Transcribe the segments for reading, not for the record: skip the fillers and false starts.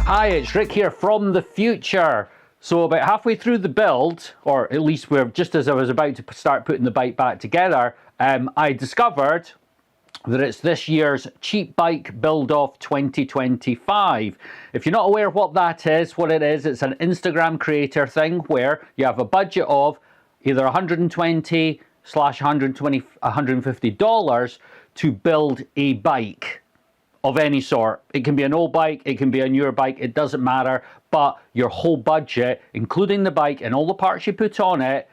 Hi, it's Rick here from the future. So about halfway through the build, or at least we're just as I was about to start putting the bike back together, I discovered that it's this year's Cheap Bike Build-Off 2025. If you're not aware of what that is, what it is, it's an Instagram creator thing where you have a budget of either $120/$150 to build a bike of any sort. It can be an old bike, it can be a newer bike, it doesn't matter, but your whole budget, including the bike and all the parts you put on it,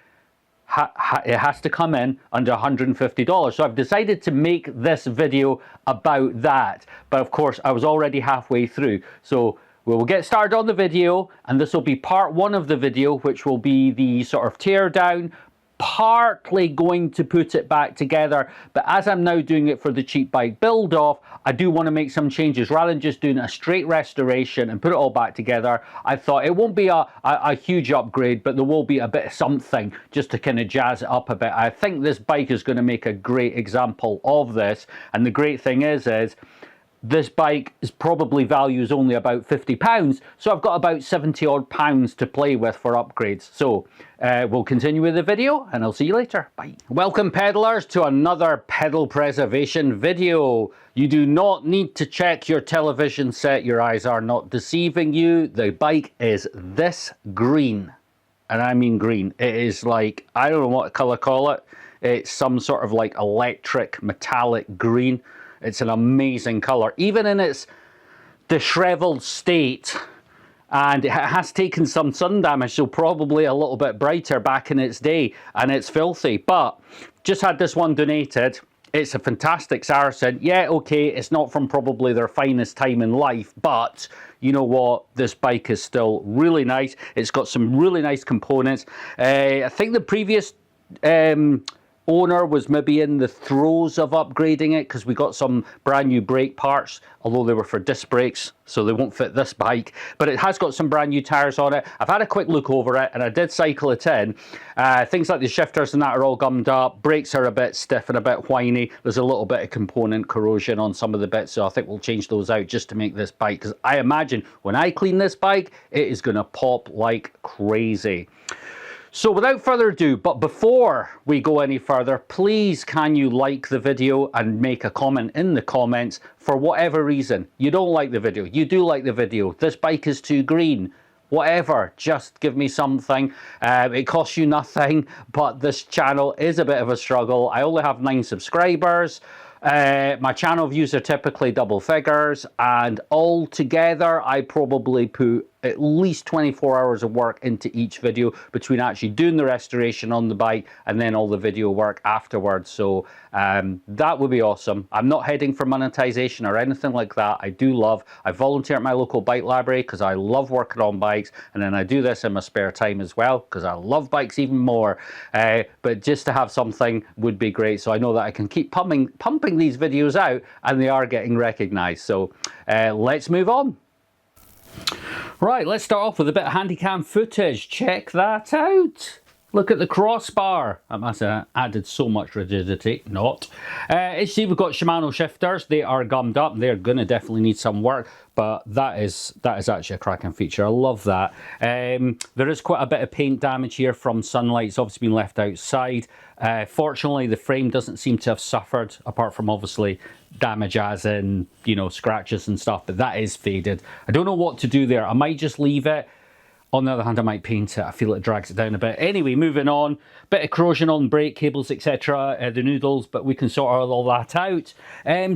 it has to come in under $150. So I've decided to make this video about that, but of course I was already halfway through. So we will get started on the video, and this will be part one of the video, which will be the sort of tear down, partly going to put it back together. But as I'm now doing it for the Cheap Bike Build Off, I do want to make some changes. Rather than just doing a straight restoration and put it all back together, I thought it won't be a huge upgrade, but there will be a bit of something just to kind of jazz it up a bit. I think this bike is going to make a great example of this. And the great thing is this bike is probably values only about £50, so I've got about 70 odd pounds to play with for upgrades. So we'll continue with the video, and I'll see you later. Bye. Welcome pedalers to another pedal preservation video. You do not need to check your television set. Your eyes are not deceiving you. The bike is this green, and I mean green. It is like, I don't know what colour call it. It's some sort of like electric metallic green. It's an amazing colour, even in its disheveled state, and it has taken some sun damage, so probably a little bit brighter back in its day, and it's filthy. But just had this one donated. It's a fantastic Saracen. Yeah, okay, it's not from probably their finest time in life, but you know what? This bike is still really nice. It's got some really nice components. I think the previous owner was maybe in the throes of upgrading it, because we got some brand new brake parts, although they were for disc brakes, so they won't fit this bike. But it has got some brand new tires on it. I've had a quick look over it, and I did cycle it in. Things like the shifters and that are all gummed up. Brakes are a bit stiff and a bit whiny. There's a little bit of component corrosion on some of the bits, so I think we'll change those out just to make this bike, because I imagine when I clean this bike, it is going to pop like crazy. So without further ado, but before we go any further, please can you like the video and make a comment in the comments for whatever reason. You don't like the video, you do like the video, this bike is too green, whatever, just give me something. It costs you nothing, but this channel is a bit of a struggle. I only have 9 subscribers. My channel views are typically double figures, and all together I probably put at least 24 hours of work into each video between actually doing the restoration on the bike and then all the video work afterwards. So that would be awesome. I'm not heading for monetization or anything like that. I volunteer at my local bike library because I love working on bikes, and then I do this in my spare time as well because I love bikes even more. But just to have something would be great, so I know that I can keep pumping these videos out and they are getting recognized. So let's move on. Right, let's start off with a bit of Handicam footage. Check that out. Look at the crossbar. That must have added so much rigidity. Not. As you see, we've got Shimano shifters. They are gummed up. They're going to definitely need some work, but that is actually a cracking feature. I love that. There is quite a bit of paint damage here from sunlight. It's obviously been left outside. Fortunately, the frame doesn't seem to have suffered, apart from obviously damage as in, you know, scratches and stuff, but that is faded. I don't know what to do there. I might just leave it. On the other hand, I might paint it. I feel it drags it down a bit. Anyway, moving on. Bit of corrosion on brake cables, etc. The noodles, but we can sort all that out.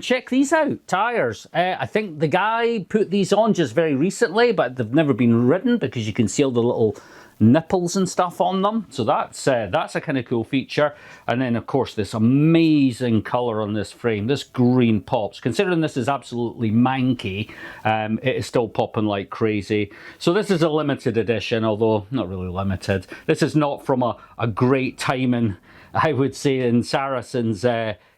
Check these out. Tyres. I think the guy put these on just very recently, but they've never been ridden because you can see all the little nipples and stuff on them. So that's a kind of cool feature. And then, of course, this amazing colour on this frame. This green pops. Considering this is absolutely manky, it is still popping like crazy. So this is a limited edition, although not really limited. This is not from a great time in, I would say, in Saracen's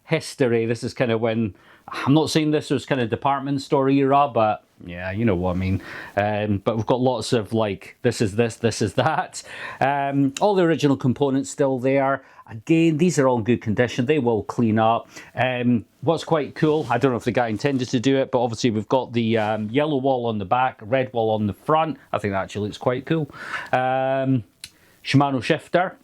history. This is kind of when I'm not saying this was kind of department store era, but yeah, you know what I mean. But we've got lots of like, this is this, this is that. All the original components still there. Again, these are all in good condition. They will clean up. What's quite cool, I don't know if the guy intended to do it, but obviously we've got the yellow wall on the back, red wall on the front. I think that actually looks quite cool. Shimano shifter.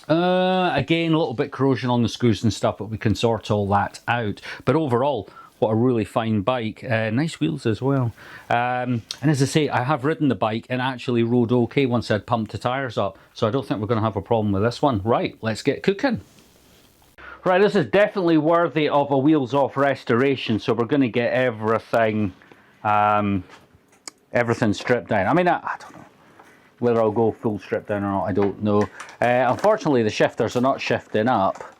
Again, a little bit corrosion on the screws and stuff, but we can sort all that out. But overall, what a really fine bike. Nice wheels as well. And as I say, I have ridden the bike and actually rode okay once I'd pumped the tyres up. So I don't think we're going to have a problem with this one. Right, let's get cooking. Right, this is definitely worthy of a wheels off restoration. So we're going to get everything, everything stripped down. I mean, I don't know. Whether I'll go full strip down or not, I don't know. Unfortunately, the shifters are not shifting up.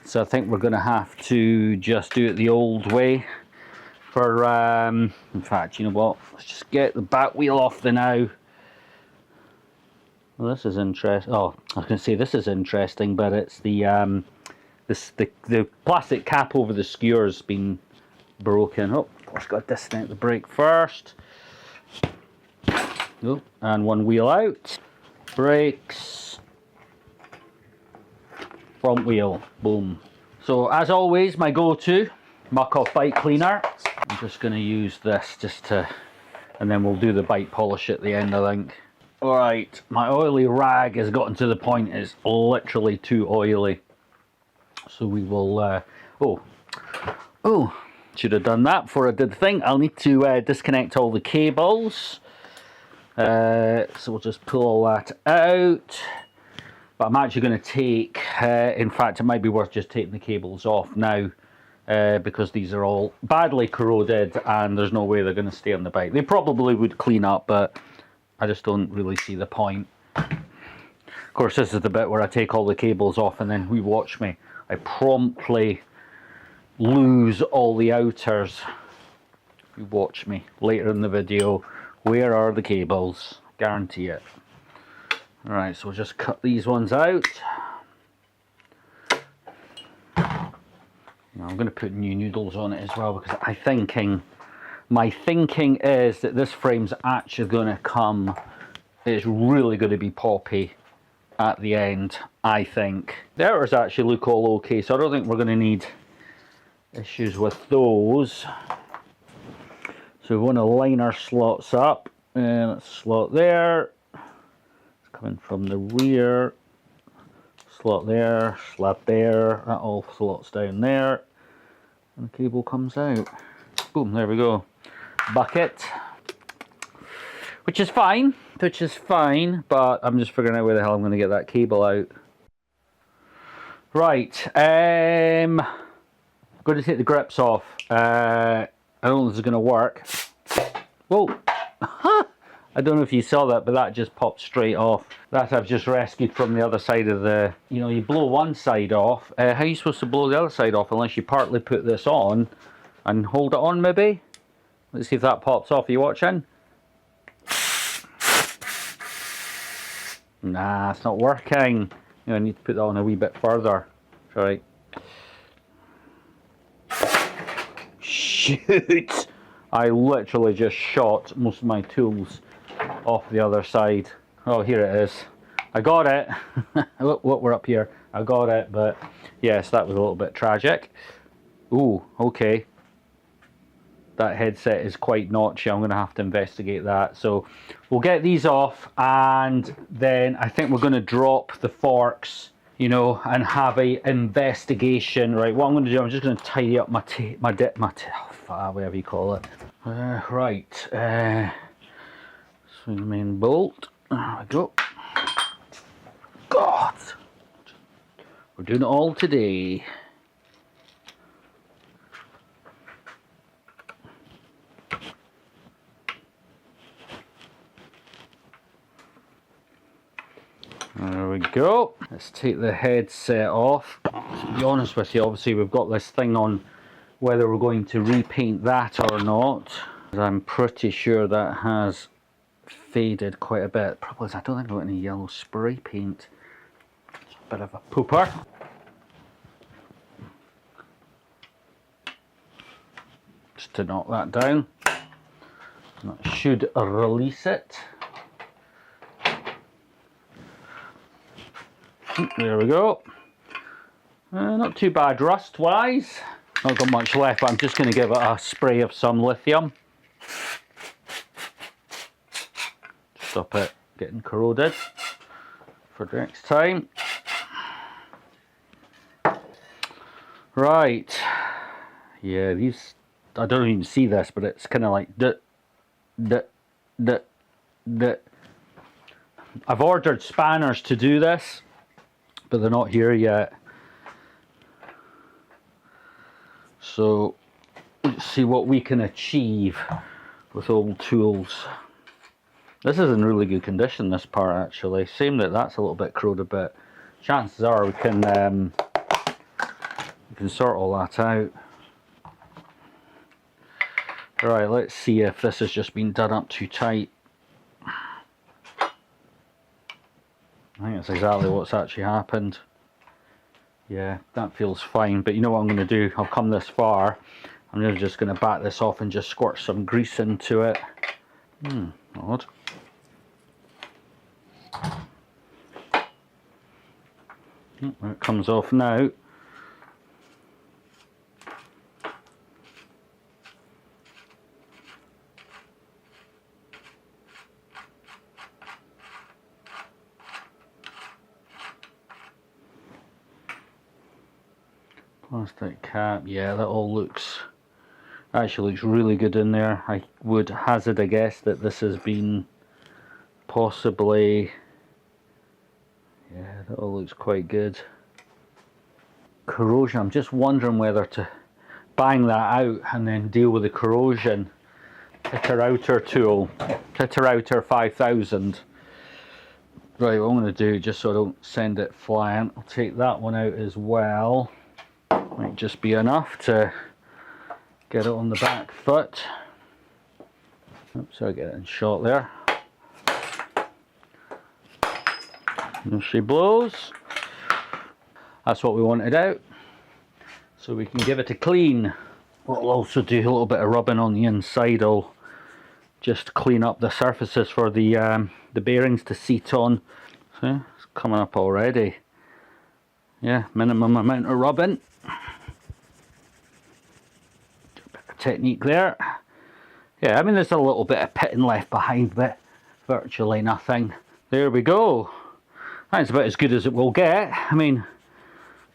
So I think we're going to have to just do it the old way. For, in fact, you know what? Let's just get the back wheel off the now. Well, this is interesting. Oh, I was going to say this is interesting, but it's the the plastic cap over the skewer's been broken. Oh, of course, got to disconnect the brake first. Oh, and one wheel out. Brakes. Front wheel. Boom. So as always, my go-to muck off bike cleaner. I'm just going to use this just to, and then we'll do the bike polish at the end, I think. Alright, my oily rag has gotten to the point it's literally too oily. So we will, oh, should have done that before I did the thing. I'll need to disconnect all the cables. So we'll just pull all that out. But I'm actually going to take, in fact it might be worth just taking the cables off now, because these are all badly corroded and there's no way they're going to stay on the bike. They probably would clean up, but I just don't really see the point. Of course, this is the bit where I take all the cables off and then we watch me. I promptly lose all the outers. You watch me later in the video. Where are the cables? Guarantee it. Alright, so we'll just cut these ones out. Now I'm going to put new noodles on it as well, because my thinking is that this frame's actually going to come, it's really going to be poppy at the end, I think. The outers actually look all okay, so I don't think we're going to need issues with those. So we want to line our slots up, and a slot there, it's coming from the rear, slot there, slot there, that all slots down there, and the cable comes out. Boom, there we go. Bucket, which is fine, but I'm just figuring out where the hell I'm going to get that cable out. Right, I'm going to take the grips off. I don't know if this is going to work. Whoa! I don't know if you saw that, but that just popped straight off. That I've just rescued from the other side of the... You know, you blow one side off. How are you supposed to blow the other side off unless you partly put this on and hold it on, maybe? Let's see if that pops off. Are you watching? Nah, it's not working. You know, I need to put that on a wee bit further. Right. Shoot! I literally just shot most of my tools off the other side. Oh, here it is. I got it. Look, we're up here. I got it, but yes, that was a little bit tragic. Ooh, okay. That headset is quite notchy. I'm going to have to investigate that. So we'll get these off, and then I think we're going to drop the forks, you know, and have a investigation. Right, what I'm going to do, I'm just going to tidy up whatever you call it. Right, swing the main bolt. There we go. God, we're doing it all today. There we go. Let's take the headset off. To be honest with you, obviously we've got this thing on whether we're going to repaint that or not. I'm pretty sure that has faded quite a bit. Probably, I don't think I've got any yellow spray paint. It's a bit of a pooper. just to knock that down. That should release it. There we go. Not too bad rust wise. Not got much left, but I'm just going to give it a spray of some lithium. Stop it getting corroded for the next time. Right. Yeah, these, I don't even see this, but it's kind of like I've ordered spanners to do this, but they're not here yet. So let's see what we can achieve with old tools. This is in really good condition, this part actually. Same that that's a little bit corroded, but chances are we can sort all that out. Right, let's see if this has just been done up too tight. I think that's exactly what's actually happened. Yeah, that feels fine, but you know what I'm going to do? I've come this far. I'm just going to back this off and just squirt some grease into it. Odd. It comes off now. Plastic cap, yeah, that all looks, actually looks really good in there. I would hazard a guess that this has been possibly, yeah, that all looks quite good. Corrosion, I'm just wondering whether to bang that out and then deal with the corrosion. Pitter-Outer tool, Pitter-Outer 5000. Right, what I'm going to do, just so I don't send it flying, I'll take that one out as well. Might just be enough to get it on the back foot. Oops, so I get it in shot there. And she blows. That's what we wanted out. So we can give it a clean. What we'll also do a little bit of rubbing on the inside. I'll just clean up the surfaces for the bearings to seat on. See, it's coming up already. Yeah, minimum amount of rubbing. Bit of technique there. Yeah, I mean there's a little bit of pitting left behind, but virtually nothing. There we go. That's about as good as it will get. I mean,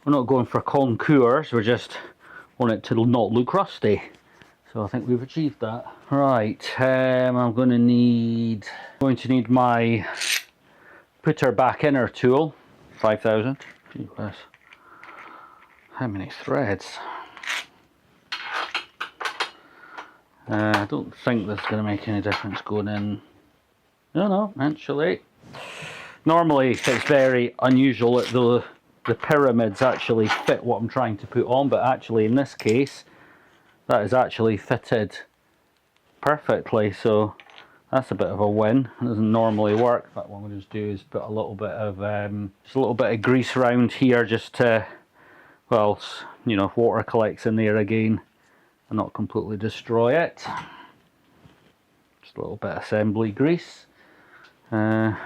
we're not going for concours, we're just want it to not look rusty. So I think we've achieved that. Right, I'm going to need my putter back inner tool, 5000. Gee whiz. How many threads? I don't think this is going to make any difference going in. No, actually. Normally it's very unusual that the pyramids actually fit what I'm trying to put on, but actually in this case that is actually fitted perfectly, so that's a bit of a win. It doesn't normally work, but what I'm going to just do is put a little bit of grease around here just to, well, you know, if water collects in there again and not completely destroy it. Just a little bit of assembly grease. There.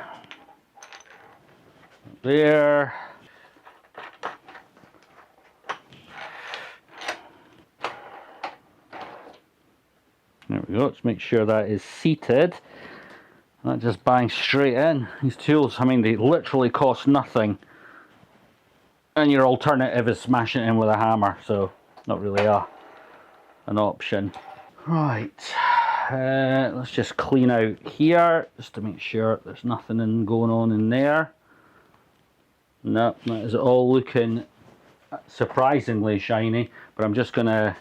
There we go, let's make sure that is seated. That just bangs straight in. These tools, I mean, they literally cost nothing. And your alternative is smashing it in with a hammer, so not really an option. Right, let's just clean out here, just to make sure there's nothing going on in there. No, that is all looking surprisingly shiny, but I'm just going to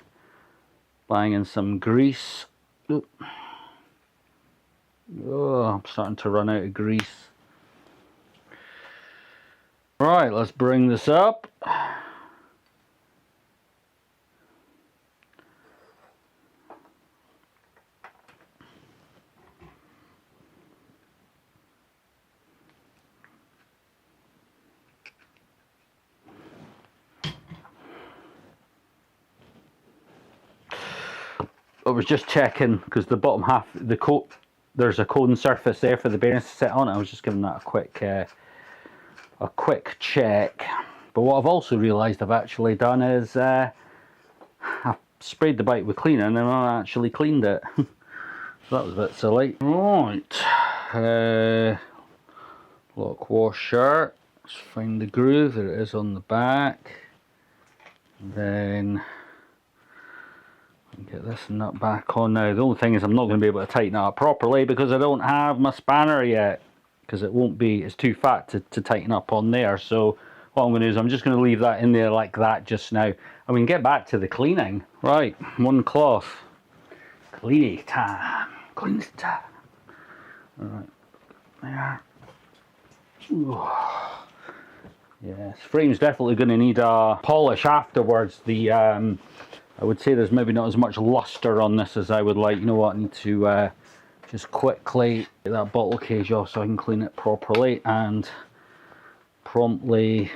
bang in some grease. Oh, I'm starting to run out of grease. Right, let's bring this up. I was just checking because the bottom half, the coat, there's a cone surface there for the bearings to sit on. I was just giving that a quick check. But what I've also realised I've actually done is I've sprayed the bike with cleaner and then I actually cleaned it. So that was a bit silly. Right, lock washer. Let's find the groove. There it is on the back. And then get this nut back on now. The only thing is I'm not going to be able to tighten that up properly because I don't have my spanner yet, because it won't be, it's too fat to tighten up on there. So what I'm going to do is I'm just going to leave that in there like that just now, and we can get back to the cleaning. Right, one cloth. Cleaning time. Cleaning time. Alright, there. Ooh. Yes, frame's definitely going to need a polish afterwards. The I would say there's maybe not as much luster on this as I would like. You know what, I need to just quickly get that bottle cage off so I can clean it properly and promptly.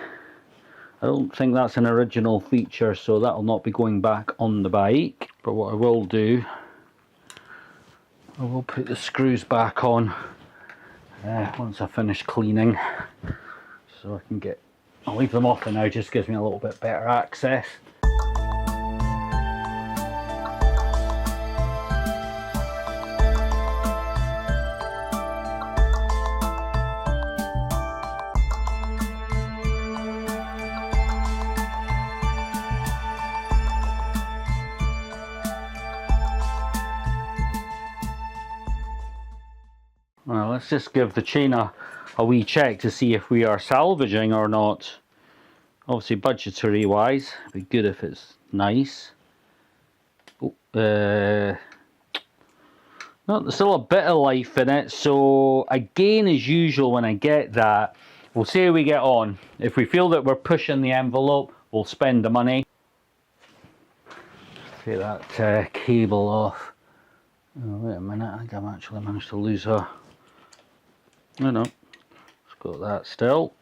I don't think that's an original feature, so that will not be going back on the bike. But what I will do, I will put the screws back on once I finish cleaning, so I can get, I'll leave them off for now, just gives me a little bit better access. Well, let's just give the chain a wee check to see if we are salvaging or not. Obviously, budgetary wise, it'd be good if it's nice. Oh, no, there's still a bit of life in it, so again, as usual, when I get that, we'll see how we get on. If we feel that we're pushing the envelope, we'll spend the money. Take that cable off. Oh, wait a minute, I think I've actually managed to lose her. No, it's got that still.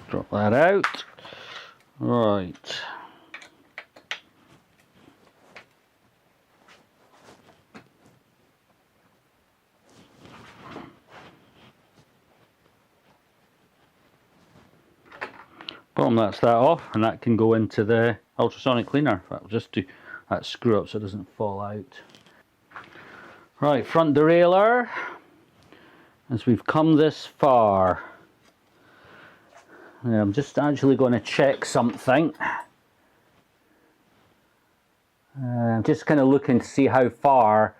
Drop that out. Right. Boom, that's that off, and that can go into the ultrasonic cleaner. That'll just do that screw up so it doesn't fall out. Right, front derailleur. As we've come this far, I'm just actually going to check something. I'm just kind of looking to see how far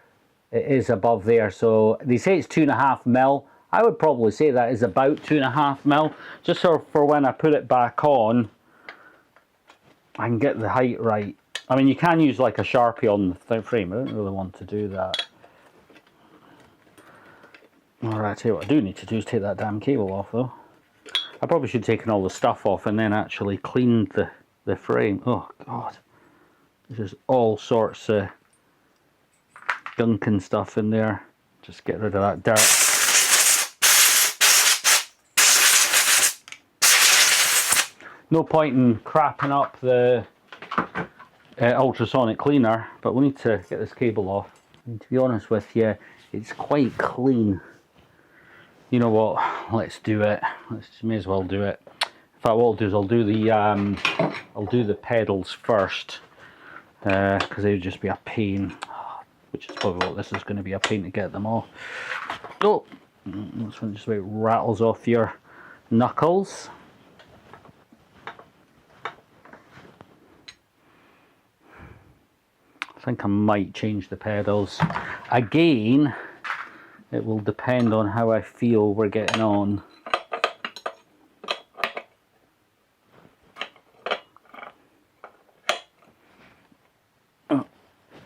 it is above there. So they say it's 2.5 mil. I would probably say that is about 2.5 mil. Just so for when I put it back on, I can get the height right. I mean, you can use like a Sharpie on the frame. I don't really want to do that. Alright, tell you what I do need to do is take that damn cable off though. I probably should have taken all the stuff off and then actually cleaned the frame. Oh god. There's just all sorts of gunk and stuff in there. Just get rid of that dirt. No point in crapping up the ultrasonic cleaner, but we need to get this cable off. And to be honest with you, it's quite clean. You know what? Let's do it. May as well do it. In fact, what I'll do is I'll do the pedals first, because they would just be a pain. Which is probably what this is going to be, a pain to get them off. Oh, this one just about rattles off your knuckles. I think I might change the pedals. Again, it will depend on how I feel we're getting on.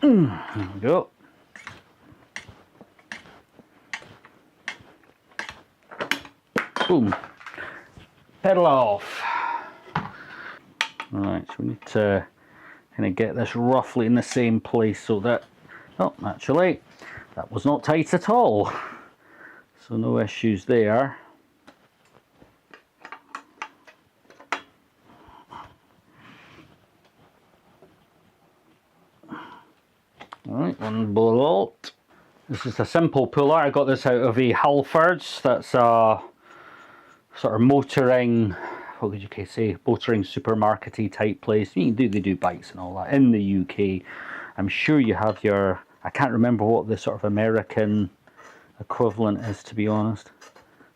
There we go. Boom. Pedal off. Alright, so we need to kind of get this roughly in the same place so that, oh, actually, that was not tight at all. So no issues there. One bolt. This is a simple puller. I got this out of a Halfords. That's a sort of motoring, what would you say, motoring supermarket-y type place. They do bikes and all that in the UK. I'm sure you have your, I can't remember what the sort of American equivalent is, to be honest.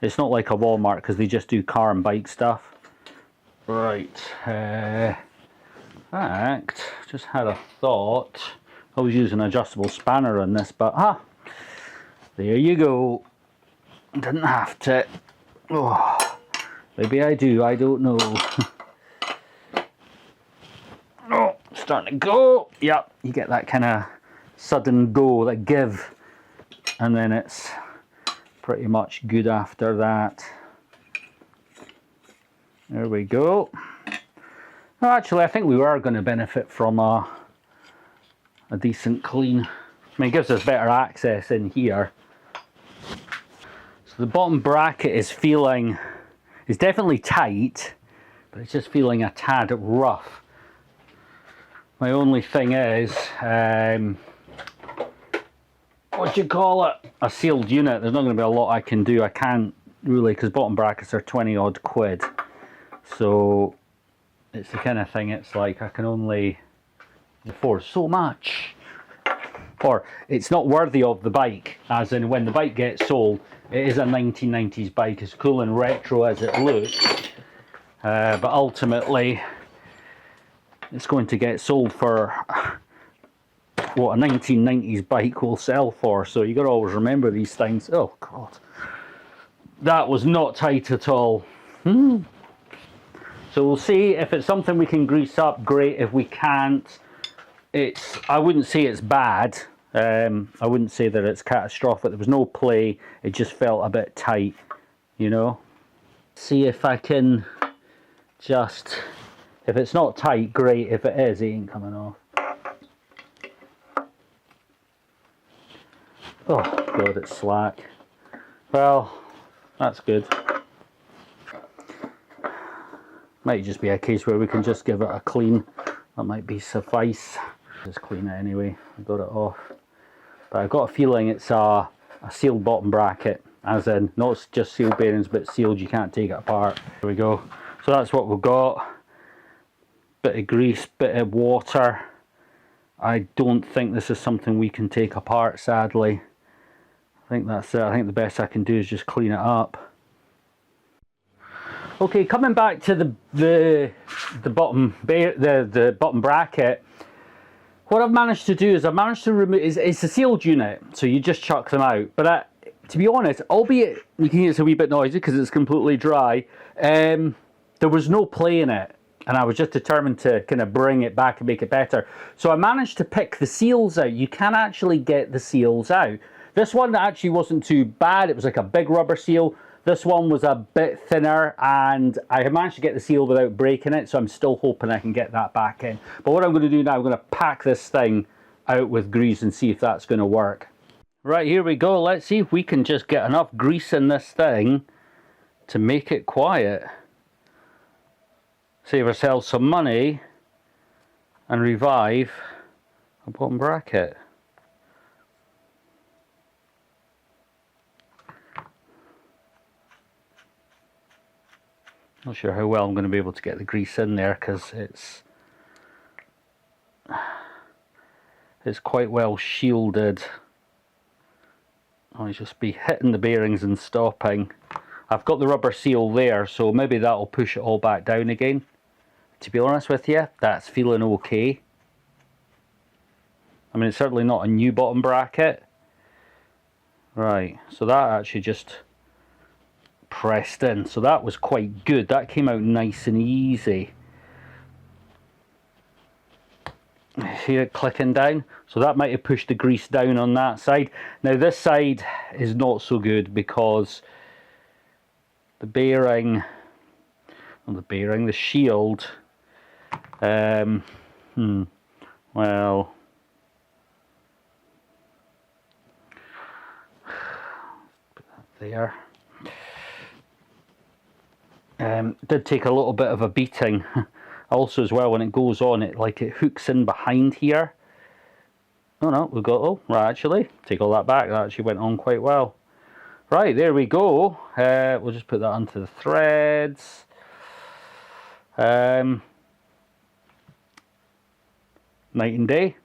It's not like a Walmart because they just do car and bike stuff. Right, fact, just had a thought. I was using an adjustable spanner on this, but there you go. Didn't have to. Oh, maybe I do, I don't know. Oh, starting to go. Yep, you get that kind of sudden go, that give, and then it's pretty much good after that. There we go. Well, actually, I think we are going to benefit from a decent clean. I mean, it gives us better access in here. So the bottom bracket is definitely tight, but it's just feeling a tad rough. My only thing is, what do you call it? A sealed unit. There's not going to be a lot I can do. I can't really, because bottom brackets are 20 odd quid. So it's the kind of thing, it's like I can only afford so much. Or it's not worthy of the bike, as in when the bike gets sold, it is a 1990s bike, as cool and retro as it looks. But ultimately, it's going to get sold for what a 1990s bike will sell for. So you got to always remember these things. Oh God, that was not tight at all. So we'll see if it's something we can grease up. Great. If we can't, I wouldn't say it's bad. I wouldn't say that it's catastrophic. There was no play. It just felt a bit tight, you know. See if I can just, if it's not tight, great. If it is, it ain't coming off. Oh God, it's slack. Well, that's good. Might just be a case where we can just give it a clean. That might be suffice. Just clean it anyway. I got it off. But I've got a feeling it's a sealed bottom bracket, as in not just sealed bearings, but sealed. You can't take it apart. There we go. So that's what we've got. Bit of grease, bit of water. I don't think this is something we can take apart, sadly. I think that's it. I think the best I can do is just clean it up. Okay, coming back to the bottom bracket, what I've managed to do is I've managed to remove. It's a sealed unit, so you just chuck them out. But to be honest, albeit you can hear it's a wee bit noisy because it's completely dry, there was no play in it, and I was just determined to kind of bring it back and make it better. So I managed to pick the seals out. You can actually get the seals out. This one actually wasn't too bad. It was like a big rubber seal. This one was a bit thinner, and I managed to get the seal without breaking it, so I'm still hoping I can get that back in. But what I'm going to do now, I'm going to pack this thing out with grease and see if that's going to work. Right, here we go. Let's see if we can just get enough grease in this thing to make it quiet. Save ourselves some money and revive a bottom bracket. Not sure how well I'm going to be able to get the grease in there because it's quite well shielded. I'll just be hitting the bearings and stopping. I've got the rubber seal there, so maybe that'll push it all back down again. To be honest with you, that's feeling okay. I mean, it's certainly not a new bottom bracket. Right, so that actually just pressed in, so that was quite good. That came out nice and easy. See it clicking down? So that might have pushed the grease down on that side. Now this side is not so good because the bearing, the shield, well, put that there. Did take a little bit of a beating. Also as well, when it goes on, it hooks in behind here. Oh no, we've got, oh, right, actually, take all that back, that actually went on quite well. Right, there we go. We'll just put that onto the threads. Night and day,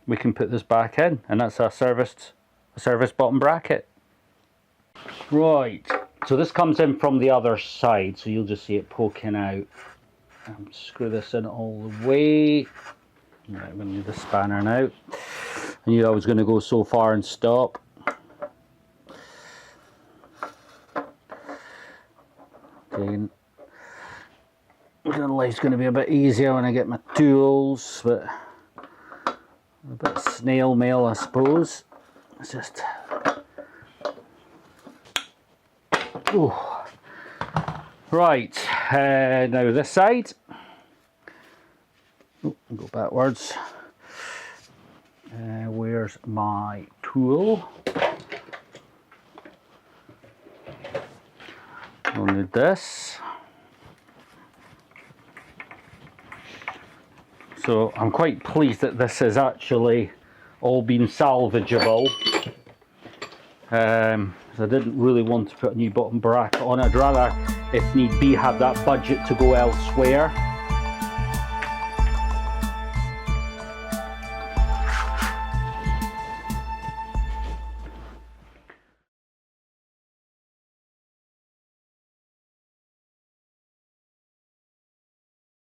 we can put this back in, and that's a service bottom bracket. Right, so this comes in from the other side, so you'll just see it poking out. Screw this in all the way. Right, we need the spanner now. I knew I was going to go so far and stop. Okay. Life's going to be a bit easier when I get my tools, but a bit snail mail, I suppose. It's just. Ooh. Right, now this side. Oh, I'll go backwards. Where's my tool? I'll need this. So I'm quite pleased that this has actually all been salvageable. I didn't really want to put a new bottom bracket on it. I'd rather, if need be, have that budget to go elsewhere.